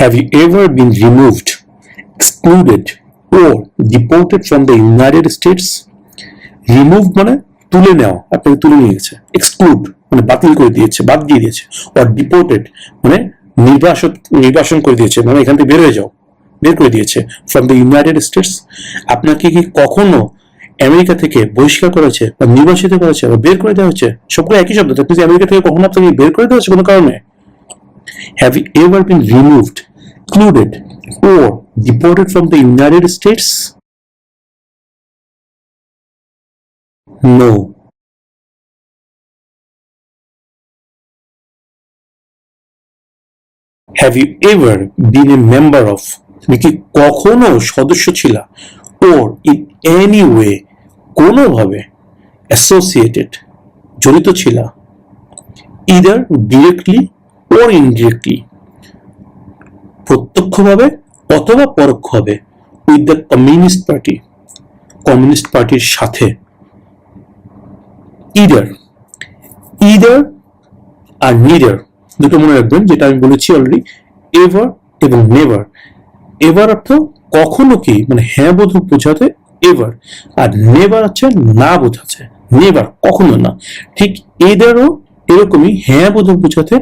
Have you ever been removed, excluded, or deported from the United States? Remove মানে তুলে নেওয়া, আপনাকে তুলে নিয়ে গেছে। এক্সক্লুড মানে বাতিল করে দিয়েছে, বাদ দিয়ে দিয়েছে। আর ডিপোর্টেড মানে নির্বাসন করে দিয়েছে, মানে এখান থেকে বের হয়ে যাও, বের করে দিয়েছে। ফ্রম দ্য ইউনাইটেড স্টেটস, আপনাকে কি কখনো আমেরিকা থেকে বহিষ্কার করেছে বা নির্বাসিত করেছে বা বের করে দেওয়া হয়েছে? সবগুলো একই শব্দ। কিন্তু আমেরিকা থেকে কখনো আপনাকে বের করে দেওয়া হয়েছে কোনো কারণে? Have you ever been removed, excluded, or deported from the United States? No. Have you ever been a member of, তুমি কি কখনো সদস্য ছিলা, or in any way কোনোভাবে associated জড়িত ছিলা, either directly or indirectly প্রত্যক্ষভাবে অথবা পরোক্ষভাবে, with the communist party communist পার্টির সাথে। either আর neither দুটো মনে রাখবেন, যেটা আমি বলেছি অলরেডি। এভার এবং নেভার। এভার অর্থ কখনো কি, মানে হ্যাঁ বোধক বোঝাতে এভার, আর নেভার হচ্ছে না বোঝাচ্ছে, নেভার কখনো না। ঠিক এদেরও এরকমই, হ্যাঁ বোধক বোঝাতে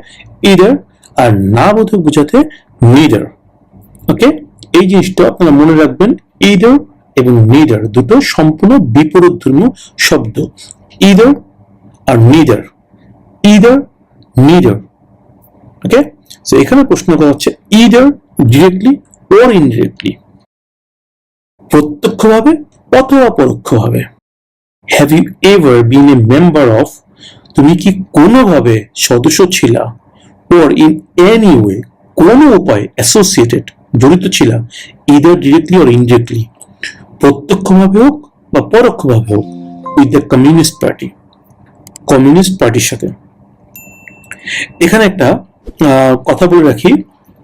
ইদার আর না বোধক বোঝাতে নিদার। ওকে, এই জিনিসটা আপনারা মনে রাখবেন। ইদার এবং নিদার দুটো সম্পূর্ণ বিপরীতধর্মী শব্দ। ইদার আর নিদার, ইদার নিদার। ওকে, সো এখানে প্রশ্ন করা হচ্ছে ইদার ডিরেক্টলি অর ইনডিরেক্টলি, প্রত্যক্ষভাবে অথবা পরোক্ষভাবে। Have you ever been a member of, তুমি কি কোনোভাবে সদস্য ছিলা, অর ইন এনি ওয়ে কোনো উপায় অ্যাসোসিয়েটেড জড়িত ছিলা, ইদার ডিরেক্টলি অর ইনডিরেক্টলি প্রত্যক্ষভাবে হোক বা পরোক্ষভাবে হোক, with the communist party communist পার্টির সাথে। এখানে একটা কথা বলে রাখি,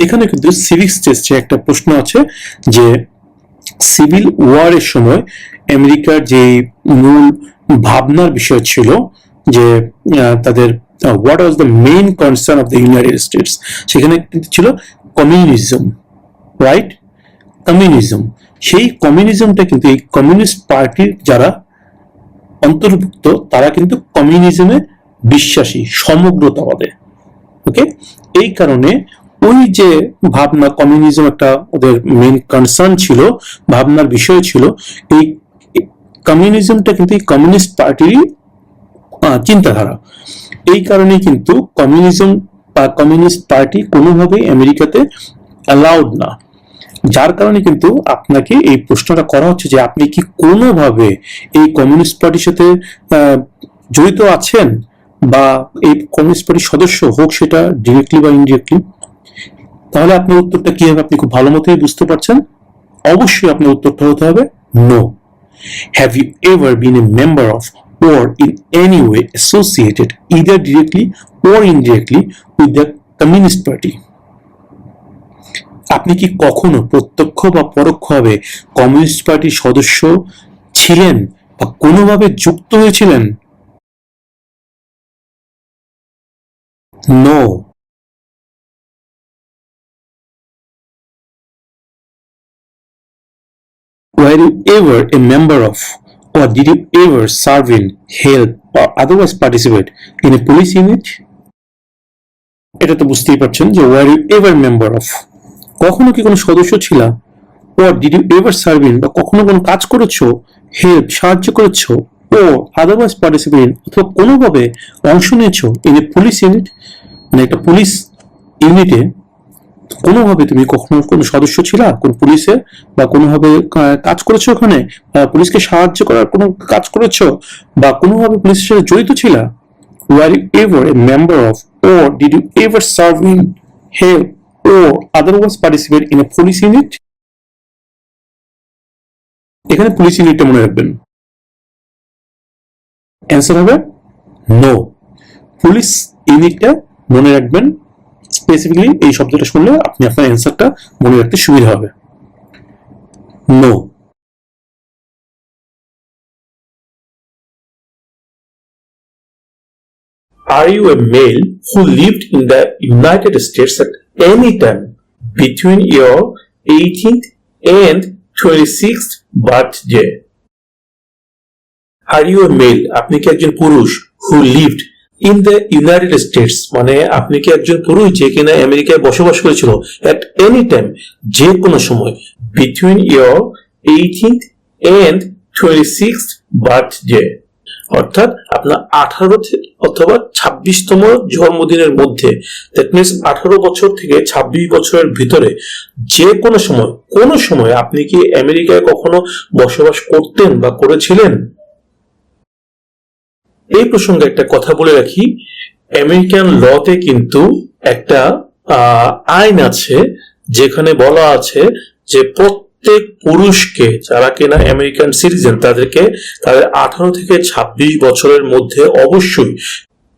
এখানে কিন্তু সিভিক্স টেস্টে একটা প্রশ্ন আছে যে সিভিল ওয়ারের সময় আমেরিকার যে মূল ভাবনার বিষয় ছিল যে তাদের what was the main concern of the United states, সেখানে কিন্তু ছিল কমিউনিজম, রাইট? কমিউনিজম। সেই কমিউনিজমটা কিন্তু এই কমিউনিস্ট পার্টির যারা অন্তর্ভুক্ত তারা কিন্তু কমিউনিজমে বিশ্বাসী, সমগ্রতাবাদে। ওকে, এই কারণে ওই যে ভাবনা, কমিউনিজম একটা ওদের মেইন কনসার্ন ছিল, ভাবনার বিষয় ছিল। এই কমিউনিজমটা কিন্তু এই কমিউনিস্ট পার্টিরই চিন্তাধারা। এই কারণে কিন্তু কমিউনিজম বা কমিউনিস্ট পার্টি কোনোভাবেই আমেরিকাতে অ্যালাউড না। যার কারণে কিন্তু আপনাকে এই প্রশ্নটা করা হচ্ছে যে আপনি কি কোনোভাবে এই কমিউনিস্ট পার্টির সাথে জড়িত আছেন বা এই কমিউনিস্ট পার্টির সদস্য, হোক সেটা ডিরেক্টলি বা ইনডিরেক্টলি। তাহলে আপনার উত্তরটা কি হবে আপনি খুব ভালো মতোই বুঝতে পারছেন। অবশ্যই আপনার উত্তরটা হতে হবে no. Have you ever been a member of or in any way associated either directly or indirectly with the communist party? আপনি কি কখনো প্রত্যক্ষ বা পরোক্ষভাবে কমিউনিস্ট পার্টির সদস্য ছিলেন বা কোনোভাবে যুক্ত হয়েছিলেন? No. Were you ever a member of, or did you ever serve in, help, or otherwise participate in a police unit? এটা তো বুঝতেই পারছেন যে were you ever member of, কখনো কি কোনো সদস্য ছিলা, or did you ever serve in, বা কখনো কোনো কাজ করেছো, হেল্প সাহায্য করেছো, ও আদারওয়াইজ পার্টিসিপেট অথবা কোনোভাবে অংশ নিয়েছো ইন এ পুলিশ ইউনিট, মানে একটা পুলিশ ইউনিটে কোনোভাবে তুমি কখনো কোনো সদস্য ছিলা কোন পুলিশের, বা কোনোভাবে কাজ করেছো, ওখানে পুলিশকে সাহায্য করার কোনো কাজ করেছো, বা কোনোভাবে পুলিশের সাথে জড়িত ছিলা? Were you ever a member of, or did you ever serve in, help, or otherwise participate in a police unit? এখানে পুলিশ ইউনিটটা মনে রাখবেন। অ্যান্সার হবে নো। পুলিশ ইউনিটটা মনে রাখবেন। স্পেসিফিক্যালি এই শব্দটা শুনলে আপনি আপনার অ্যান্সারটা মনে রাখতে সুবিধা হবে। No. Are you a male who lived in the United States at any time between your 18th and 26th birthday. Are you a male? আপনি কি একজন পুরুষ who lived in the United States? মানে আপনি কি একজন পুরুষ যে কিনা আমেরিকায় বসবাস করেছিল at any time, যে কোনো সময়, between your 18th and 26th birthday, অর্থাৎ আপনার 18 অথবা 26তম জন্মদিনের মধ্যে, দ্যাট মিনস 18 বছর থেকে 26 বছরের ভিতরে যে কোনো সময় আপনি কি আমেরিকায় কখনো বসবাস করতেন বা করেছিলেন? এই প্রসঙ্গে একটা কথা বলে রাখি, আমেরিকান লতে কিন্তু একটা আইন আছে যেখানে বলা আছে যে প্রত্যেক পুরুষকে, যারা কিনা আমেরিকান সিটিজেন, তাদেরকে তাদের 18 থেকে 26 বছরের মধ্যে অবশ্যই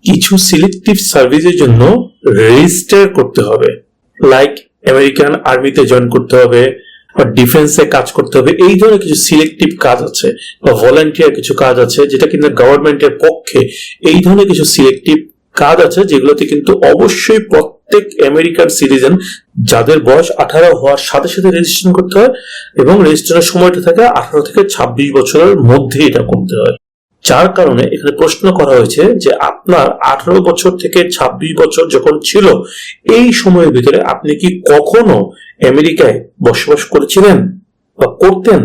কিছু সিলেক্টিভ সার্ভিসের জন্য রেজিস্টার করতে হবে। লাইক আমেরিকান আর্মিতে জয়েন করতে হবে বা ডিফেন্সে কাজ করতে হবে। এই ধরনের কিছু সিলেক্টিভ কাজ আছে বা ভলান্টিয়ার কিছু কাজ আছে যেটা কিন্তু গভর্নমেন্টের পক্ষে, এই ধরনের কিছু সিলেক্টিভ কাজ আছে যেগুলোতে কিন্তু অবশ্যই প্রত্যেক আমেরিকান সিটিজেন যাদের বয়স 18 হওয়ার সাথে সাথে রেজিস্ট্রেশন করতে হয়, এবং রেজিস্ট্রেশনের সময়টা থাকে 18 থেকে 26 বছরের মধ্যে এটা করতে হয়। যার কারণে এখানে প্রশ্ন করা হয়েছে যে আপনার 18 বছর থেকে 26 বছর যখন ছিল, এই সময়ের ভিতরে আপনি কি কখনো আমেরিকায় বসবাস করেছিলেন বা করতেন?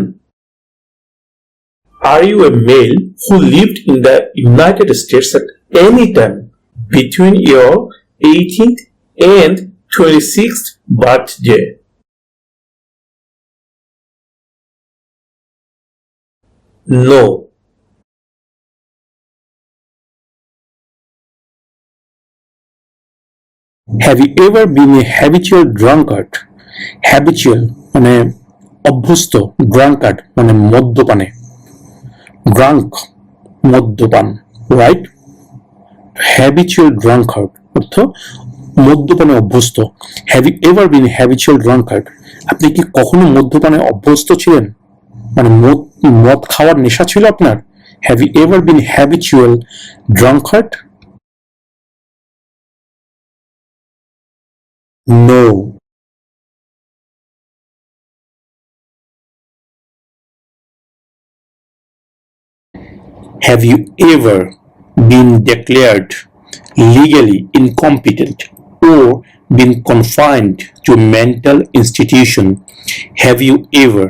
Are you a male who lived in the United States at any time between your 18th and 26th birthday? No. Have you ever been a habitual drunkard? Habitual মানে অভ্যস্ত, drunkard মানে মদ্যপানে, drunk মদ্যপান, রাইট? habitual drunkard অর্থ মদ্যপানে অভ্যস্ত। Have you ever been a habitual drunkard? আপনি কি কখনো মদ্যপানে অভ্যস্ত ছিলেন? মানে মদ খাওয়ার নেশা ছিল আপনার? Have you ever been a habitual drunkard? No. Have you ever been declared legally incompetent or been confined to a mental institution? Have you ever,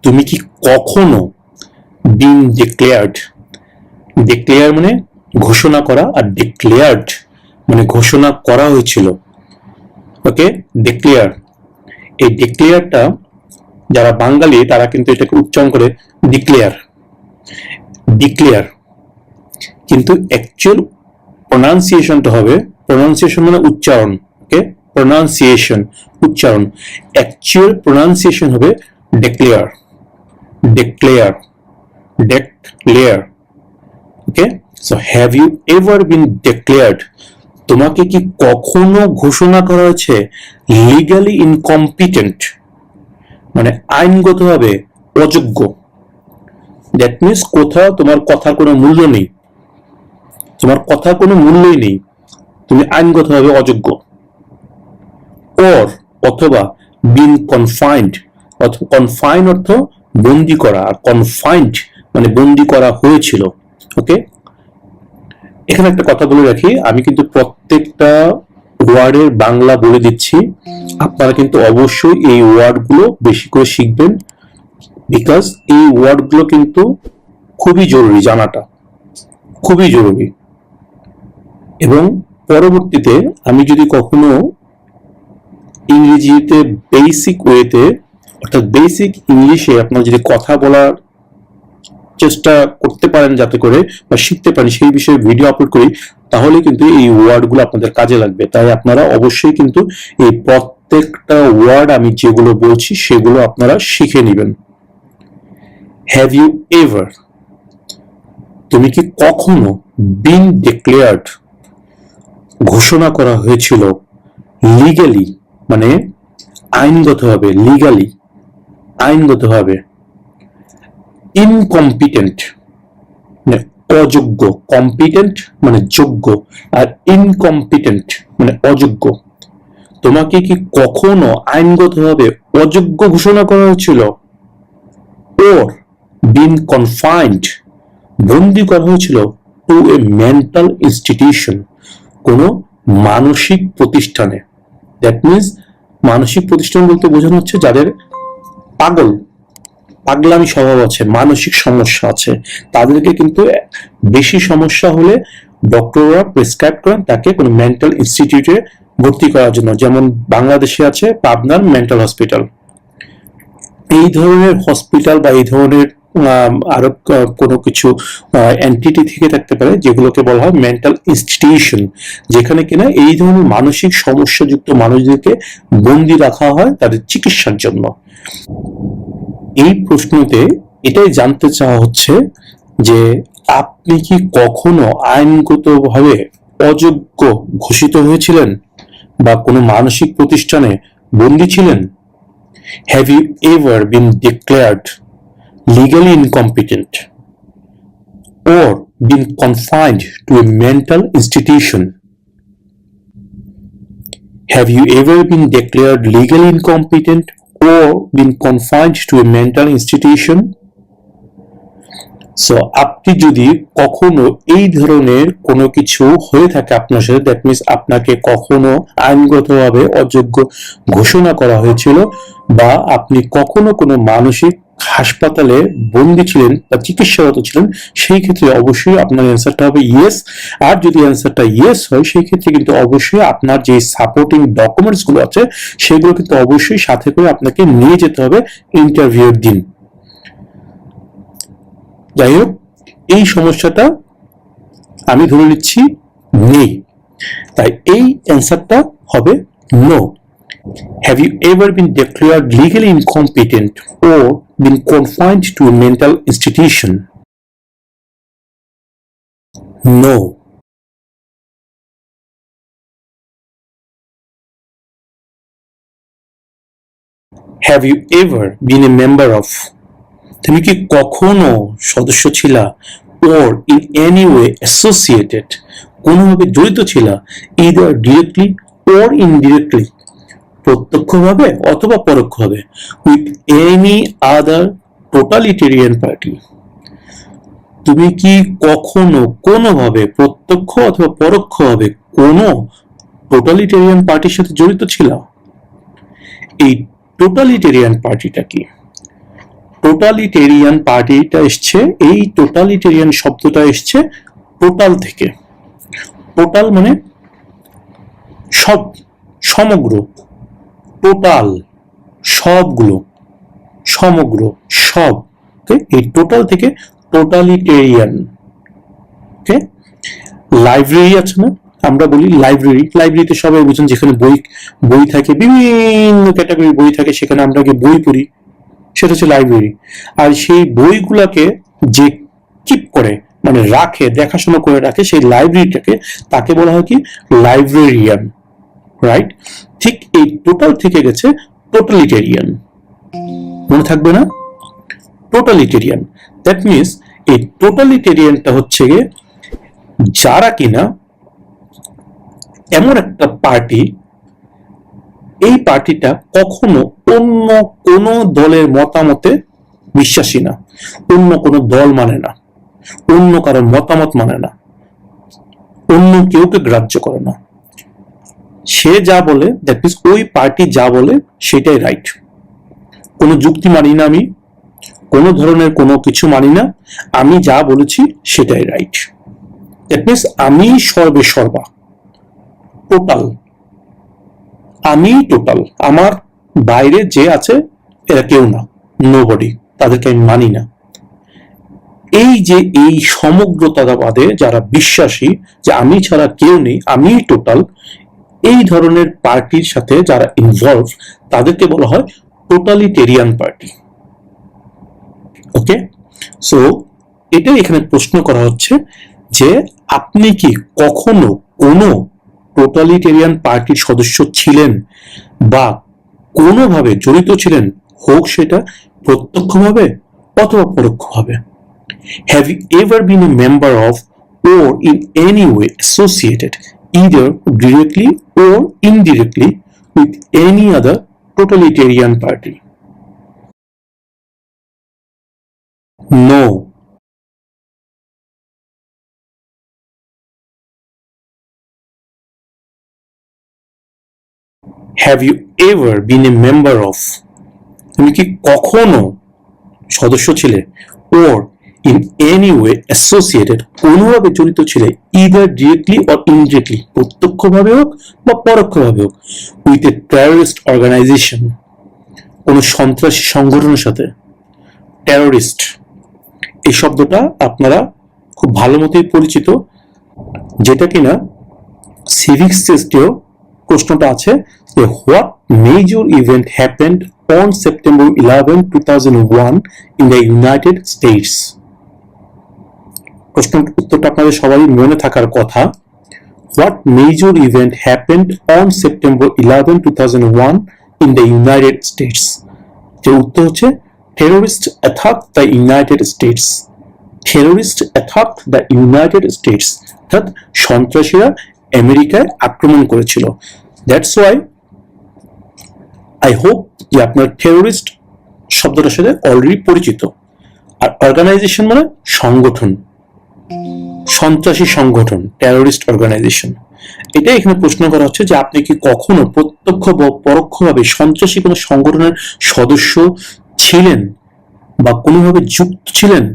তুমি কি কখনো been declared, declare মানে ঘোষণা করা, আর declared মানে ঘোষণা করা হয়েছিল, ওকে? declare, এই declareটা যারা বাঙালি তারা কিন্তু এটাকে উচ্চারণ করে declare, declare, কিন্তু অ্যাকচুয়াল প্রোনাউন্সিয়েশনটা হবে, প্রোনাউন্সিয়েশন মানে উচ্চারণ, ওকে? প্রোনাউন্সিয়েশন উচ্চারণ, অ্যাকচুয়াল প্রোনাউন্সিয়েশন হবে declare, declare, declare, okay? So have you ever been declared, তোমাকে কি কখনো ঘোষণা করা হয়েছে লিগালি ইনকম্পিটেন্ট, মানে আইনগতভাবে অযোগ্য। দ্যাট মিনস কোথাও তোমার কথার কোনো মূল্য নেই, তোমার কথার কোনো মূল্যই নেই, তুমি আইনগতভাবে অযোগ্য। অথবা বিন কনফাইন্ড, কনফাইন অর্থ বন্দি করা, আর কনফাইন্ড মানে বন্দি করা হয়েছিল, ওকে? এখানে একটা কথা বলে রাখি, আমি কিন্তু প্রত্যেকটা ওয়ার্ডের বাংলা বলে দিচ্ছি, আপনারা কিন্তু অবশ্যই এই ওয়ার্ডগুলো বেশি করে শিখবেন, বিকজ এই ওয়ার্ডগুলো কিন্তু খুবই জরুরি, জানাটা খুবই জরুরি। এবং পরবর্তীতে আমি যদি কখনো ইংরেজিতে বেসিক ওয়েতে, অর্থাৎ বেসিক ইংলিশে আপনারা যদি কথা বলার চেষ্টা করতে পারেন যাতে করে, বা শিখতে পারেন, সেই বিষয়ে ভিডিও আপলোড করি, তাহলে কিন্তু এই ওয়ার্ডগুলো আপনাদের কাজে লাগবে। তাই আপনারা অবশ্যই কিন্তু এই প্রত্যেকটা ওয়ার্ড আমি যেগুলো বলছি সেগুলো আপনারা শিখে নেবেন। হ্যাভ ইউ এভার, তুমি কি কখনো বিন ডিক্লেয়ার্ড, ঘোষণা করা হয়েছিল, লিগালি মানে আইনগতভাবে, লিগালি আইনগতভাবে, ইনকম্পিটেন্ট মানে অযোগ্য, কম্পিটেন্ট মানে যোগ্য, আর ইনকম্পিটেন্ট মানে অযোগ্য, তোমাকে কি কখনো আইনগতভাবে অযোগ্য ঘোষণা করা হয়েছিল? ওর বিন কনফাইন্ড, বন্দি করা হয়েছিল টু এ মেন্টাল ইনস্টিটিউশন, কোনো মানসিক প্রতিষ্ঠানে। দ্যাট মিনস মানসিক প্রতিষ্ঠান বলতে বোঝানো হচ্ছে যাদের পাগলামি স্বভাব আছে, মানসিক সমস্যা আছে, তাদেরকে কিন্তু বেশি সমস্যা হলে ডক্টররা প্রেসক্রাইব করেন তাকে কোনো মেন্টাল ইনস্টিটিউটে ভর্তি করার জন্য। যেমন বাংলাদেশে আছে পাবনার মেন্টাল হসপিটাল। এই ধরনের হসপিটাল বা এই ধরনের আরো কোনো কিছু এন্টিটি থেকে থাকতে পারে যেগুলোকে বলা হয় মেন্টাল ইনস্টিটিউশন, যেখানে কিনা এই ধরনের মানসিক সমস্যাযুক্ত মানুষদেরকে বন্দি রাখা হয় তাদের চিকিৎসার জন্য। এই প্রশ্নতে এটাই জানতে চাওয়া হচ্ছে যে আপনি কি কখনো আইনগতভাবে অযোগ্য ঘোষিত হয়েছিলেন বা কোনো মানসিক প্রতিষ্ঠানে বন্দী ছিলেন? Have you ever been declared legally incompetent or been confined to a mental institution? Have you ever been declared legally incompetent or been confined to a mental institution? So আপনি যদি কখনো এই ধরনের কোনো কিছু হয়ে থাকে আপনার সাথে, দ্যাট মিনস আপনাকে কখনো আইনগতভাবে অযোগ্য ঘোষণা করা হয়েছিল বা আপনি কখনো কোনো মানসিক হাসপাতালে বন্দী ছিলেন বা চিকিৎসারত ছিলেন, সেই ক্ষেত্রে অবশ্যই আপনার অ্যান্সারটা হবে ইয়েস। আর যদি অ্যান্সারটা ইয়েস হয় সেই ক্ষেত্রে কিন্তু অবশ্যই আপনার যে সাপোর্টিং ডকুমেন্টস গুলো আছে সেগুলো কিন্তু অবশ্যই সাথে করে আপনাকে নিয়ে যেতে হবে ইন্টারভিউর দিন। যাই হোক, এই সমস্যাটা আমি ধরে নিচ্ছি নেই, তাই এই অ্যান্সারটা হবে no. Have you ever been declared legally incompetent or been confined to a mental institution? No. Have you ever been a member of, তুমি কি কখনো সদস্য ছিলা, or in any way associated, কোনোভাবে জড়িত ছিলা, either directly or indirectly, প্রত্যক্ষভাবে অথবা পরোক্ষভাবে, with any other totalitarian party? তুমি কি কখনো কোনোভাবে প্রত্যক্ষ অথবা পরোক্ষভাবে কোনো টোটালিটেরিয়ান পার্টির সাথে জড়িত ছিলা? এই টোটালিটেরিয়ান পার্টিটা কি? টোটালিটেরিয়ান পার্টিটা এসছে, এই টোটালিটেরিয়ান শব্দটা এসছে টোটাল থেকে। টোটাল মানে সব, সমগ্র, টোটাল সবগুলো, সমগ্র সব। এই টোটাল থেকে টোটালিটেরিয়ান। ওকে, লাইব্রেরি আছে না, আমরা বলি লাইব্রেরি, লাইব্রেরিতে সবাই বুঝেন যেখানে বই থাকে, বিভিন্ন ক্যাটাগরির বই থাকে, সেখানে আমরা গিয়ে বই পড়ি, সেটা হচ্ছে লাইব্রেরি। আর সেই বইগুলাকে যে কিপ করে, মানে রাখে, দেখাশোনা করে রাখে সেই লাইব্রেরিটাকে, তাকে বলা হয় কি লাইব্রেরিয়ান, রাইট? ঠিক এই টোটাল থেকে গেছে টোটালিটেরিয়ান, মনে থাকবে না? টোটালিটেরিয়ান, দ্যাট মিনস এই টোটালিটেরিয়ানটা হচ্ছে গিয়ে যারা কিনা এমন একটা পার্টি, এই পার্টিটা কখনো অন্য কোন দলের মতামতে বিশ্বাসী না, অন্য কোন দল মানে না, অন্য কারোর মতামত মানে না, অন্য কেউকে গ্রাহ্য করে না। সে যা বলে, দ্যাট মিনস ওই পার্টি যা বলে সেটাই রাইট। কোনো যুক্তি মানি না আমি, কোনো ধরনের কোনো কিছু মানি না, আমি যা বলেছি সেটাই রাইট। দ্যাট মিনস আমি সর্বে সর্বা, টোটাল, আমি টোটাল, আমার বাইরে যে আছে এরা কেউ না, নোবডি, তাদেরকে আমি মানি না। এই যে এই সমগ্রতাবাদে যারা বিশ্বাসী যে আমি ছাড়া কেউ নেই, আমি টোটাল, এই ধরনের পার্টির সাথে যারা ইনভলভ তাদেরকে বলা হয় টোটালিটেরিয়ান পার্টি। ওকে, সো এটাই এখানে প্রশ্ন করা হচ্ছে যে আপনি কি কখনো কোনো টোটালিটেরিয়ান পার্টির সদস্য ছিলেন বা কোনোভাবে জড়িত ছিলেন, হোক সেটা প্রত্যক্ষভাবে অথবা পরোক্ষভাবে? Have you ever been a member of or in any way associated, either directly or indirectly, with any other totalitarian party? No. Have you ever been a member of? তুমি কি কখনো সদস্য ছিলে? Or in any way associated, কোনোভাবে জড়িত ছিলে, either directly or indirectly, প্রত্যক্ষভাবে হোক বা পরোক্ষভাবে হোক, with a terrorist organization, কোনো সন্ত্রাসী সংগঠনের সাথে? টেরোরিস্ট এই শব্দটা আপনারা খুব ভালো মতোই পরিচিত, যেটা কিনা সিভিক্স টেস্টেও প্রশ্নটা আছে যে what major event happened on September 11, 2001 in the United states. প্রশ্নের উত্তরটা আপনাদের সবারই মনে থাকার কথা। What major event happened on September 11, 2001 in the United states. যে উত্তর হচ্ছে terrorist attack the United states. Terrorist attack the United states, অর্থাৎ সন্ত্রাসীরা আমেরিকায় আক্রমণ করেছিল। দ্যাটস ওয়াই আই হোপ যে আপনার টেরোরিস্ট শব্দটার সাথে অলরেডি পরিচিত। আর অর্গানাইজেশন মানে সংগঠন, সন্ত্রাসী সংগঠন, টেরোরিস্ট অর্গানাইজেশন। এটাই এখানে প্রশ্ন করা হচ্ছে যে আপনি কি কখনো প্রত্যক্ষ বা পরোক্ষভাবে সন্ত্রাসী কোনো সংগঠনের সদস্য ছিলেন বা কোনোভাবে যুক্ত ছিলেন?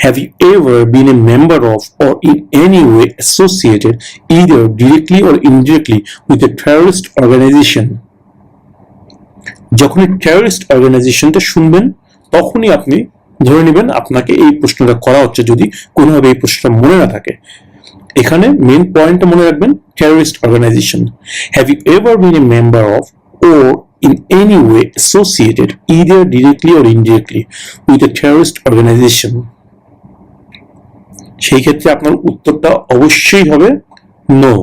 Have you ever been a member of or in any way associated, either directly or indirectly, with a terrorist organization? যখনই টেররিস্ট অর্গানাইজেশনটা শুনবেন তখনই আপনি ধরে নেবেন আপনাকে এই প্রশ্নটা করা হচ্ছে, যদি কোনোভাবে এই প্রশ্নটা মনে না থাকে। এখানে মেন পয়েন্টটা মনে রাখবেন, terrorist organisation. Have you ever been a member of or in any way associated, either directly or indirectly, with a terrorist organization? সেই ক্ষেত্রে আপনার উত্তরটা অবশ্যই হবে no.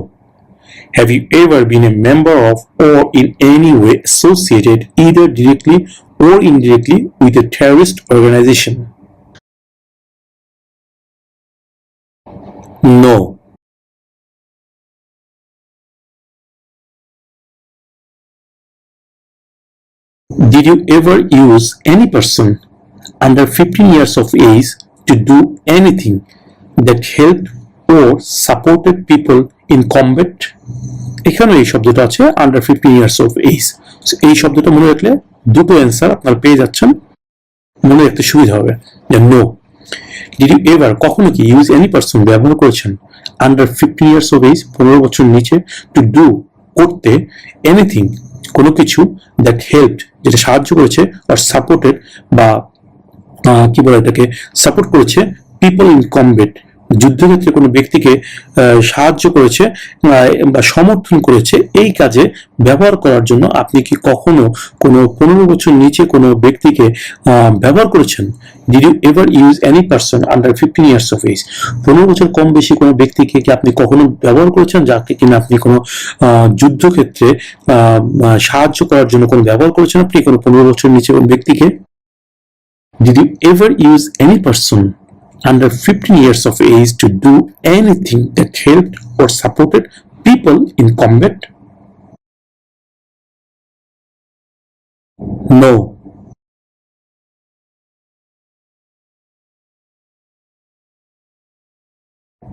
Have you ever been a member of or in any way associated, either directly or indirectly, with a terrorist organization? No. Did you ever use any person under 15 years of age to do anything that helped or supported people in combat? এখানে এই শব্দটা আছে under 15 years of age. এই শব্দটা মনে রাখলে দুটো answer আপনারা পেয়ে যাচ্ছেন, মনে রাখতে সুবিধা হবে। নো। ডিড ইউ এভার কখনো কি ইউজ এনি পারসন ব্যবহার করেছেন আন্ডার 15 ইয়ার্স অফ এজ 15 বছর নিচে টু ডু করতে এনিথিং কোনো কিছু দ্যাট হেল্পড যেটা সাহায্য করেছে আর সাপোর্টেড বা কি বলে এটাকে সাপোর্ট করেছে পিপল ইন কমব্যাট যুদ্ধক্ষেত্রে কোনো ব্যক্তিকে সাহায্য করেছে বা সমর্থন করেছে, এই কাজে ব্যবহার করার জন্য আপনি কি কখনো কোনো 15 বছর নিচে কোনো ব্যক্তিকে ব্যবহার করেছেন? Did you ever use any person under 15 years of age 15 বছর কম বেশি কোনো ব্যক্তিকে কি আপনি কখনো ব্যবহার করেছেন, যাকে কিনা আপনি কোনো যুদ্ধক্ষেত্রে সাহায্য করার জন্য কোনো ব্যবহার করেছেন আপনি কোনো 15 বছর নিচে কোনো ব্যক্তিকে? Did you ever use any person under 15 years of age to do anything that helped or supported people in combat? No.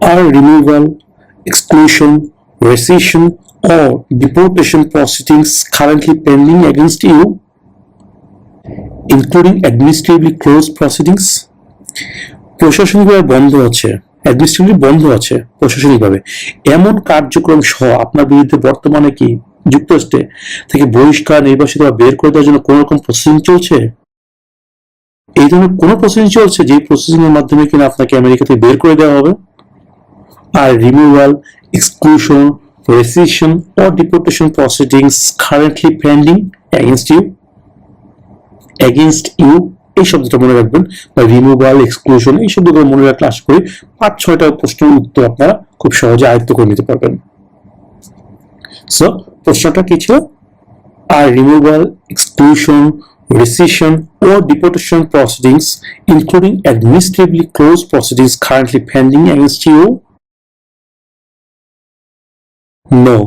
Are removal, exclusion, rescission, or deportation proceedings currently pending against you, including administratively closed proceedings? প্রশাসনিকভাবে বন্ধ আছে, administratively বন্ধ আছে প্রশাসনিকভাবে এমন কার্যক্রম সহ আপনার বিরুদ্ধে বর্তমানে কি যুক্তরাষ্ট্রে থেকে বহিষ্কার, নির্বাসিত বা বের করে দেওয়ার জন্য কোন রকম প্রসেসিং চলছে? এই ধরনের কোন প্রসেসিং চলছে যে প্রসেসিং এর মাধ্যমে কিনা আপনাকে আমেরিকা থেকে বের করে দেওয়া হবে? Are removal, exclusion, rescission or deportation proceedings currently pending against you এই শব্দটা মনে রাখবেন, বা রিমুভাল, এক্সক্লুশন এই শব্দগুলো মনে রাখলে আশা করি 5-6টা প্রশ্নের উত্তর আপনারা খুব সহজে আয়ত্ত করে নিতে পারবেন। সো প্রশ্নটা কি ছিল? Are removal, exclusion, rescission or deportation proceedings, including administratively closed proceedings currently pending against you? No.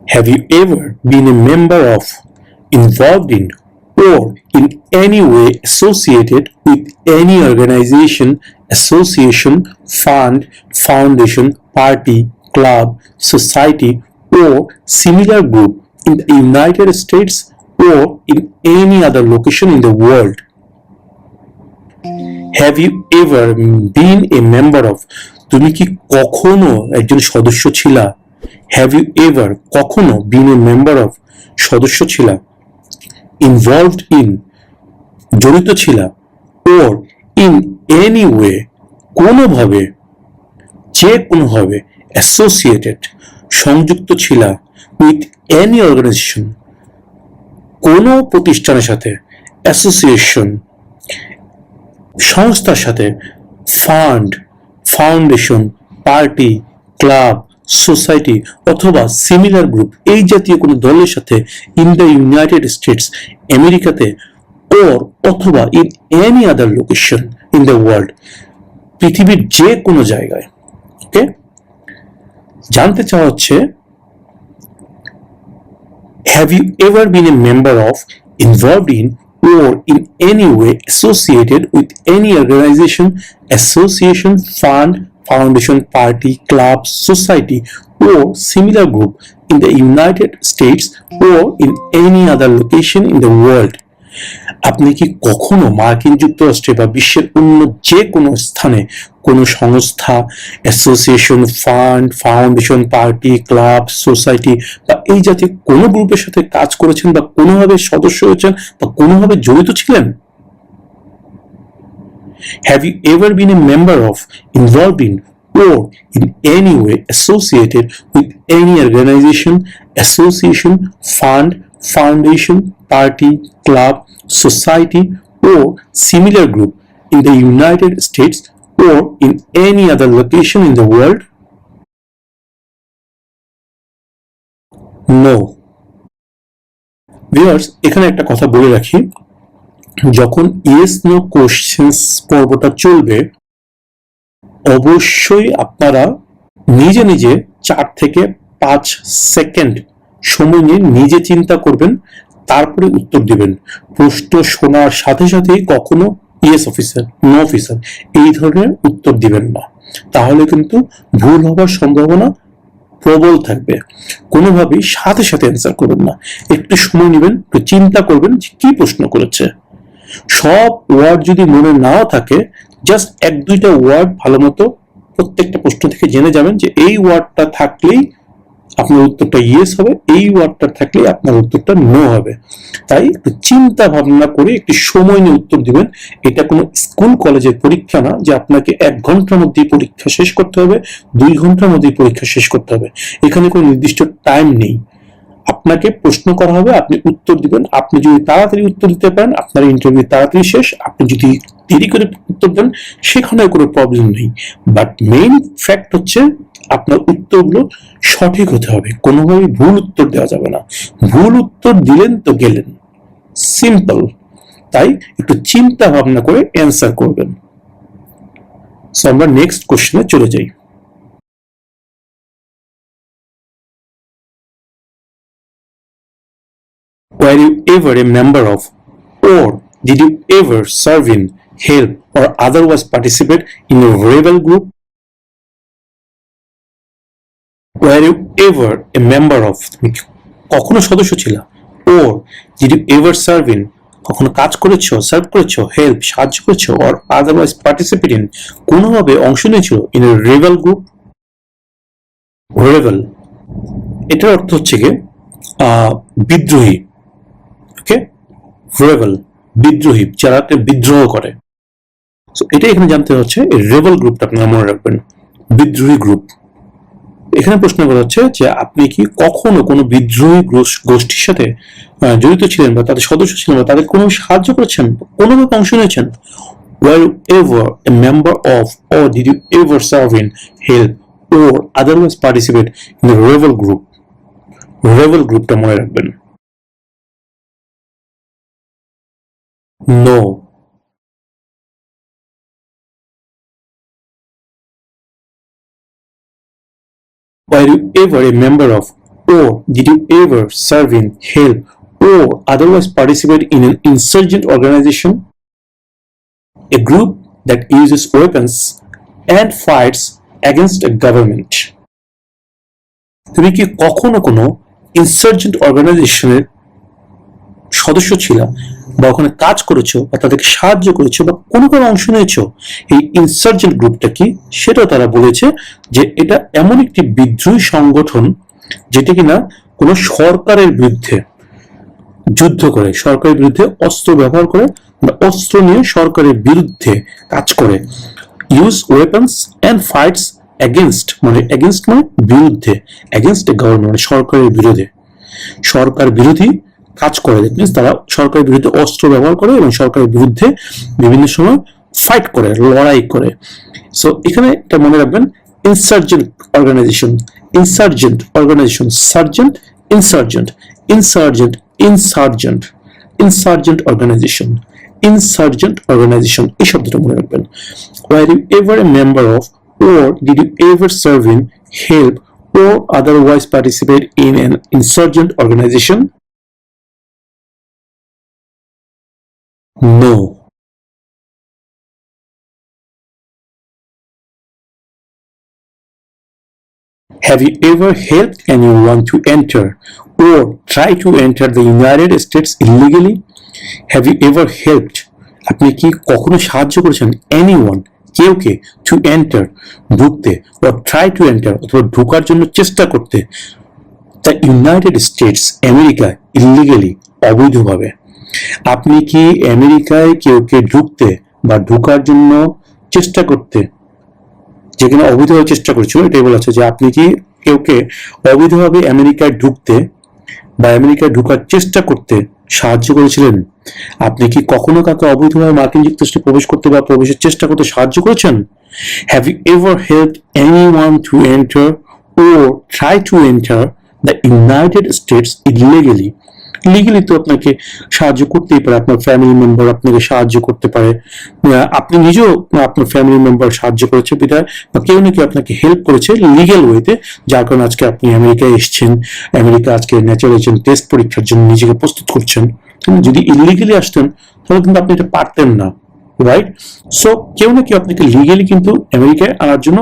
Have you ever been a member of, involved in, or in any way associated with any organization, association, fund, foundation, party, club, society, or similar group in the United States or in any other location in the world? Have you ever been a member of? তুমি কি কখনো একজন সদস্য ছিলা? Have you ever কখনো been a member of সদস্য ছিলা? Involved in জড়িত ছিলা? Or in any way কোনোভাবে যে কোনোভাবে associated সংযুক্ত ছিলা with any organization কোনো প্রতিষ্ঠানের সাথে association সংস্থার সাথে fund foundation party club society অথবা সিমিলার গ্রুপ এই জাতীয় কোনো দলের সাথে ইন দ্য ইউনাইটেড স্টেটস আমেরিকাতে ওর অথবা in any other location in the world পৃথিবীর যে কোনো জায়গায় ওকে জানতে চাওয়া হচ্ছে have you ever been a member of involved in or in any way associated with any organization, association, fund, foundation, party, club, society, or similar group in the United States or in any other location in the world? আপনি কি কখনো মার্কিন যুক্তরাষ্ট্রে বা বিশ্বের অন্য যে কোনো স্থানে কোনো সংস্থা association fund foundation party club society বা এই জাতীয় কোনো গ্রুপের সাথে কাজ করেছেন বা কোনোভাবে সদস্য হয়েছেন বা কোনোভাবে জড়িত ছিলেন? Have you ever been a member of, involved in, or in any way associated with any organization, association, fund, foundation, party, club, society, or similar group in the United States or in any other location in the world? No. Viewers, এখানে একটা কথা বলে রাখি, যখন yes no questions পর্বটা চলবে অবশ্যই আপনারা নিজে নিজে 4 থেকে 5 সেকেন্ড সময় নিয়ে নিজে চিন্তা করবেন, তারপরে উত্তর দিবেন। প্রশ্ন শোনার সাথে সাথেই কখনো ইয়েস অফিসার নো অফিসার এই ধরনের উত্তর দিবেন না, তাহলে কিন্তু ভুল হবার সম্ভাবনা প্রবল থাকবে। কোনোভাবেই সাথে সাথে অ্যান্সার করবেন না, একটু সময় নেবেন, একটু চিন্তা করবেন যে কি প্রশ্ন করেছে। সব ওয়ার্ড যদি মনে নাও থাকে, জাস্ট 1-2টা ওয়ার্ড ভালো মতো প্রত্যেকটা প্রশ্ন থেকে জেনে যাবেন যে এই ওয়ার্ডটা থাকলেই আপনার উত্তরটা ইয়েস হবে, এই ওয়ার্ডটা থাকলেই আপনার উত্তরটা নো হবে। তাই একটু চিন্তা ভাবনা করে একটু সময় নিয়ে উত্তর দিবেন। এটা কোনো স্কুল কলেজের পরীক্ষা না যে আপনাকে 1 ঘন্টার মধ্যেই পরীক্ষা শেষ করতে হবে, 2 ঘন্টার মধ্যেই পরীক্ষা শেষ করতে হবে। এখানে কোনো নির্দিষ্ট টাইম নেই। আপনাকে প্রশ্ন করা হবে, আপনি উত্তর দিবেন। আপনি যদি তাড়াতাড়ি উত্তর দিতে পারেন, আপনার ইন্টারভিউ তাড়াতাড়ি শেষ। আপনি যদি দেরি করে উত্তর দেন, সেখানে কোনো প্রবলেম নেই। বাট মেইন ফ্যাক্ট হচ্ছে আপনার উত্তরগুলো সঠিক হতে হবে, কোনোভাবেই ভুল উত্তর দেওয়া যাবে না। ভুল উত্তর দিলেন তো গেলেন, সিম্পল। তাই একটু চিন্তা ভাবনা করে অ্যান্সার করবেন। সো আমরা নেক্সট কোশ্চেনে চলে যাই। Were you ever a member of, or did you ever serve in, help, or otherwise participate in a rebel group? Were you ever a member of, তুমি কখনো সদস্য ছিলা? Or did you ever serve in, কখনো কাজ করেছো, serve করেছো, help সাহায্য করেছো, or otherwise participate in, কোনোভাবে অংশ নিয়েছো in a rebel group? rebel এটার অর্থ হচ্ছে কি বিদ্রোহী। ওকে, রেবেল বিদ্রোহী, যারা বিদ্রোহ করে। সো এটা এখানে জানতে হচ্ছে এই রেবেল গ্রুপটা আপনারা মনে রাখবেন, বিদ্রোহী গ্রুপ। এখানে প্রশ্ন করা হচ্ছে যে আপনি কি কখনো কোনো বিদ্রোহী গোষ্ঠীর সাথে জড়িত ছিলেন বা তাদের সদস্য ছিলেন বা তাদের কোনো সাহায্য করেছেন, কোনোভাবে অংশ নিয়েছেন? Were you ever a member of, or did you ever serve in, help, or otherwise participate in the rebel group? rebel গ্রুপটা মনে রাখবেন। No. Were you ever a member of, or did you ever serve in, help, or otherwise participate in an insurgent organization? A group that uses weapons and fights against a government. তুমি কি কখনো কোনো insurgent অর্গানাইজেশনের সদস্য ছিল, বা ওখানে কাজ করেছো, বা তাদেরকে সাহায্য করেছো, বা কোনো অংশ নিয়েছো? এই ইনসার্জেন্ট গ্রুপটা কি, সেটাও তারা বলেছে যে এটা এমন একটি বিদ্রোহী সংগঠন যেটা কিনা কোনো সরকারের বিরুদ্ধে যুদ্ধ করে, সরকারের বিরুদ্ধে অস্ত্র ব্যবহার করে, অস্ত্র নিয়ে সরকারের বিরুদ্ধে কাজ করে। Use weapons and fights against, মানে এগেনস্ট মানে বিরুদ্ধে, এগেনস্ট এ গভর্নমেন্ট মানে সরকারের বিরুদ্ধে, সরকার বিরোধী কাজ করে। দ্যাট তারা সরকারের বিরুদ্ধে অস্ত্র ব্যবহার করে এবং সরকারের বিরুদ্ধে বিভিন্ন সময় ফাইট করে, লড়াই করে। সো এখানে এটা মনে রাখবেন, insurgent organisation, insurgent organisation, sergeant, insurgent, insurgent, insurgent, insurgent organisation, insurgent organisation, এই শব্দটা মনে রাখবেন। Were you ever a member of, or did you ever serve in, help, or otherwise participate in an insurgent organization? No. Have you ever helped anyone to enter or try to enter the United States illegally? Have you ever helped? আপনি কি কখনো সাহায্য করেছেন anyone, কেউকে, to enter, ঢুকতে, or try to enter, অথবা ঢোকার জন্য চেষ্টা করতে, the United states, America, illegally, অবৈধভাবে? আপনি কি আমেরিকায় কেউকে ঢুকতে বা ঢোকার জন্য চেষ্টা করতে, যেখানে অবৈধভাবে চেষ্টা করছিল, এটাই বলা আছে যে আপনি কি কেউকে অবৈধভাবে আমেরিকায় ঢুকতে বা আমেরিকায় ঢোকার চেষ্টা করতে সাহায্য করেছিলেন? আপনি কি কখনো কাউকে অবৈধভাবে মার্কিন যুক্তরাষ্ট্রে প্রবেশ করতে বা প্রবেশের চেষ্টা করতে সাহায্য করেছেন? Have you ever helped anyone to enter or try to enter the United States illegally? Legally তো আপনাকে সাহায্য করতেই পারে, আপনার ফ্যামিলি মেম্বার আপনাকে সাহায্য করতে পারে, আপনি নিজেও আপনার ফ্যামিলি মেম্বার সাহায্য করেছে বিধায়, বা কেউ না কেউ আপনাকে হেল্প করেছে লিগ্যাল ওয়েতে, যার কারণে আজকে আপনি আমেরিকায় এসেছেন, আমেরিকা আজকে ন্যাচারাল টেস্ট পরীক্ষার জন্য নিজেকে প্রস্তুত করছেন। যদি ইলিগালি আসতেন তাহলে কিন্তু আপনি এটা পারতেন না, রাইট? সো কেউ না কেউ আপনাকে লিগালি কিন্তু আমেরিকায় আনার জন্য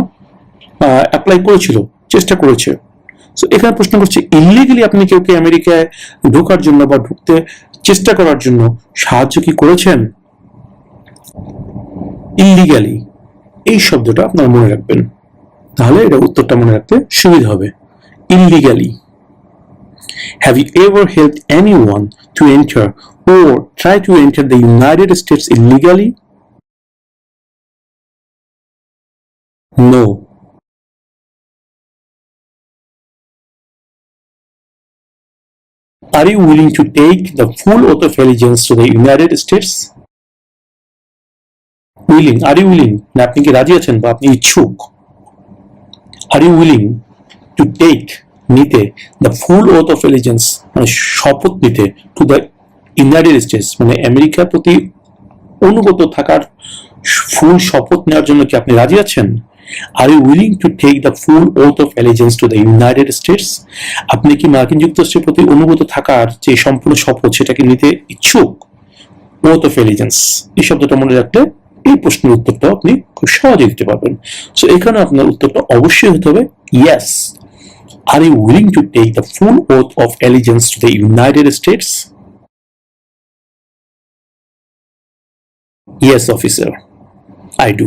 অ্যাপ্লাই করেছিল, চেষ্টা করেছে। সো এখানে প্রশ্ন করছে, ইলিগালি আপনি কেউকে আমেরিকায় ঢোকার জন্য বা ঢুকতে চেষ্টা করার জন্য সাহায্য কি করেছেন? ইলিগালি, এই শব্দটা আপনারা মনে রাখবেন, তাহলে এটা উত্তরটা মনে রাখতে সুবিধা হবে। Illegally. Have you ever helped anyone to enter or try to enter the United States illegally? No. Are you willing to take the full oath of allegiance to the United States? Willing, are you willing? না আপনি কি রাজি আছেন বা আপনি ইচ্ছুক? Are you willing to take, নিতে, the full oath of allegiance, মানে শপথ নিতে, to the United States, মানে আমেরিকার প্রতি অনুগত থাকার ফুল শপথ নেওয়ার জন্য কি আপনি রাজি আছেন? Are you willing to take the full oath of allegiance to the United States? আপনি কি মার্কিন যুক্তরাষ্ট্রের প্রতি অনুগত থাকার যে সম্পূর্ণ শপথ সেটাকে নিতে ইচ্ছুক? oath of allegiance, এই শব্দটা মনে রাখলে এই প্রশ্নের উত্তরটা আপনি খুব সহজে দিতে পারবেন। সো এখানে আপনার উত্তরটা অবশ্যই হতে হবে yes. Are you willing to take the full oath of allegiance to the United States? Yes, officer, I do.